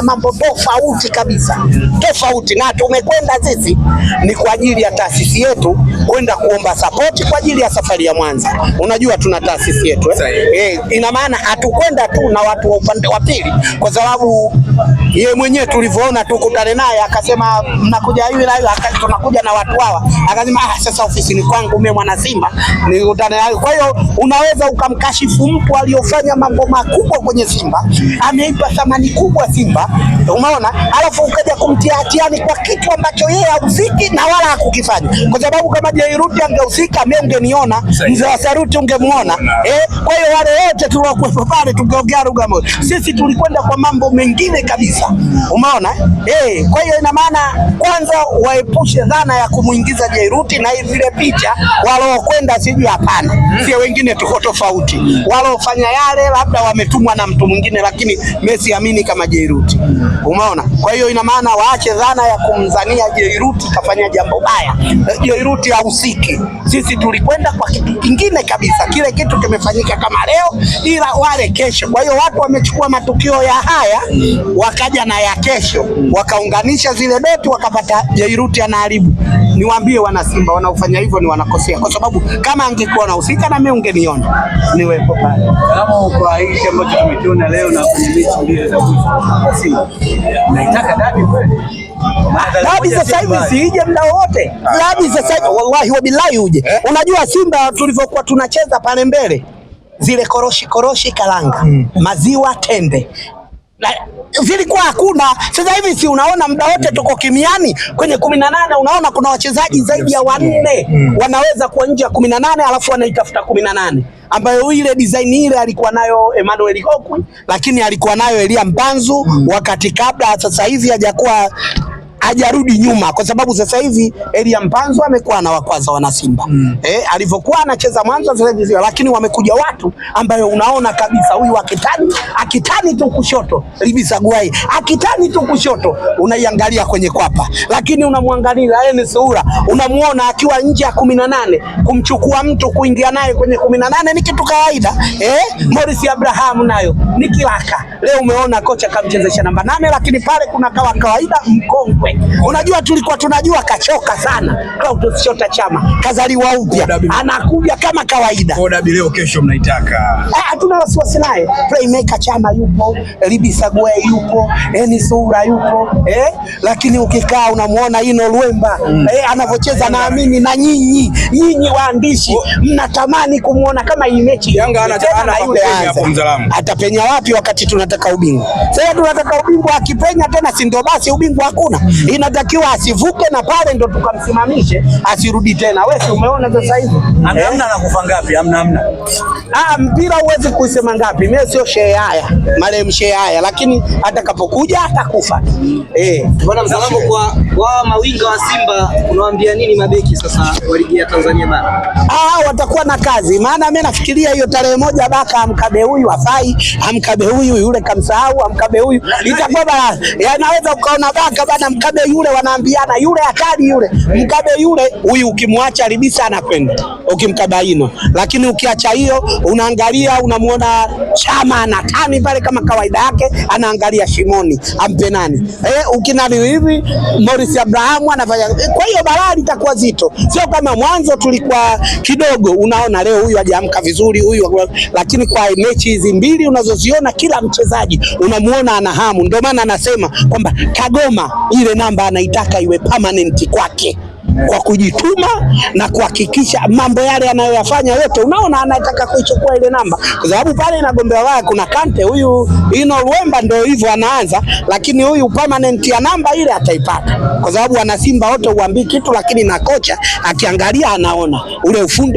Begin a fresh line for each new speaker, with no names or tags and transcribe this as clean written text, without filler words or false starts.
mambo tofauti kabisa, tofauti, na tumekwenda sisi ni kwa ajili ya taasisi yetu kwenda kuomba support kwa ajili ya safari ya Mwanza. Unajua tuna taasisi yetu ina maana hatukwenda tu na watu wa upande wa pili, kwa sababu yeye mwenyewe tulivyoona tukutane naye akasema mnakuja hivi na hivi, tunakuja na watu hawa, akasema sasa ofisini kwangu mimi mwana Simba nikutane naye. Kwa hiyo unaweza ukamkashifu mtu aliyofanya mambo makubwa kwenye Simba, ameipa thamani kubwa Simba, umeona, alafu ukaja kumtia hatiani kwa kitu ambacho yeye hahusiki na wala hakukifanya, kwa sababu kama Jairuti angehusika mimi ungeniona, mzee wa Saruti ungemuona. Kwa hiyo wale wote tuliokuwa pale tungeongea lugha moja. Sisi tulikwenda kwa mambo mengine kabisa, umeona. Kwa hiyo ina maana kwanza waepushe dhana ya kumuingiza Jairuti na zile picha waliokwenda sijui, hapana, sio, wengine tuko tofauti, waliofanya yale labda wametumwa na mtu mwingine, lakini mimi siamini kama Jairuti, umeona. Kwa hiyo ina maana waache dhana ya kumzania Jairuti kafanya jambo baya. Jairuti hahusiki, sisi tulikwenda kwa kitu kingine kabisa, kile kitu kimefanyika kama leo ila wale kesho. Kwa hiyo watu wamechukua matukio ya haya wakaja na ya kesho wakaunganisha zile doti wakapata Jairuti anaharibu. Niwaambie wana Simba wanaofanya hivyo ni wanakosea, kwa sababu kama angekuwa anahusika na mimi ungeniona niwepo pale.
Kama kwa hiki ambacho tumekiona leo na kwenye mechi mbili za Simba, naitaka dabi kweli?
Dabi sasa hivi siije muda wote. Dabi sasa hivi wallahi wa billahi uje. Unajua Simba tulivyokuwa tunacheza pale mbele, zile koroshi karanga, maziwa tende, zilikuwa hakuna. Sasa hivi si unaona muda wote tuko kimiani kwenye 18, unaona kuna wachezaji zaidi ya 4 wanaweza kuwa nje ya 18 alafu wanaitafuta 18, ambayo ile design ile alikuwa nayo Emmanuel Okwi, lakini alikuwa nayo Elia Mpanzu wakati kabla. Sasa hivi hajarudi nyuma, kwa sababu sasa hivi Elia Mpanzu amekuwa na wakwaza wana Simba alivyokuwa anacheza mwanzo sasa hivi, lakini wamekuja watu ambayo unaona kabisa huyu akitani tu kushoto Libisa Guai, akitani tu kushoto unaiangalia kwenye kwapa, lakini unamwangalia yeye sura unamuona akiwa nje ya 18, kumchukua mtu kuingia naye kwenye 18 ni kitu kawaida. Morris Abraham nayo ni kilaka. Leo umeona kocha kamchezesha namba 8, lakini pale kuna kawaida mkongwe. Unajua tulikuwa tunajua kachoka sana Clatous Chota Chama, kazaliwa upya, anakuja kama kawaida.
Kwa dabi leo kesho mnaitaka?
Hatuna wasiwasi naye. Playmaker Chama yupo, Libisa Guai yupo, Sura yupo, lakini ukikaa unamuona Ino Luemba anavyocheza, naamini na nyinyi waandishi mnatamani kumuona kama hii mechi.
Yanga
atapenya wapi wakati tunataka ubingwa? Sasa tunataka ubingwa, akipenya tena si ndio basi ubingwa hakuna. Inatakiwa asivuke na pale ndo tukamsimamishe asirudi tena. Wewe umeona sasa hivi
hamna anakufa ngapi? Hamna.
Mpira huwezi kusema ngapi. Mimi sio shehe haya, marehemu shehe haya, lakini atakapokuja atakufa.
Bwana Msalamu, kwa mawinga wa Simba unawaambia nini mabeki sasa wa ligi ya Tanzania bara?
Watakuwa na kazi, maana mimi nafikiria hiyo tarehe 1 Baka amkabe huyu afai, amkabe huyu yule kamsahau, amkabe huyu itakuwa bala. Yanaweza ukaona Baka bana mkabe yule, wanaambiana yule hatari yule, mkabe yule, huyu ukimwacha Libisa anakwenda, ukimkaba Ino. Lakini ukiacha hiyo unaangalia unamuona Chama anatani pale kama kawaida yake, anaangalia shimoni ampe nani, ukinani hivi Morris Abraham anafanya. Kwa hiyo balaa litakuwa zito, sio kama mwanzo tulikuwa kidogo. Unaona leo huyu hajaamka vizuri huyu, lakini kwa mechi hizi mbili unazoziona kila mchezaji unamuona ana hamu. Ndio maana anasema kwamba Kagoma ile namba anaitaka iwe permanent kwake, kwa kujituma na kuhakikisha mambo yale anayoyafanya yote. Unaona anataka kuichukua ile namba, kwa sababu pale inagombea wao kuna Kante, huyu Ino Luemba ndio hivyo anaanza, lakini huyu permanent ya namba ile ataipata, kwa sababu wana Simba wote uambii kitu, lakini na kocha akiangalia anaona ule ufundi.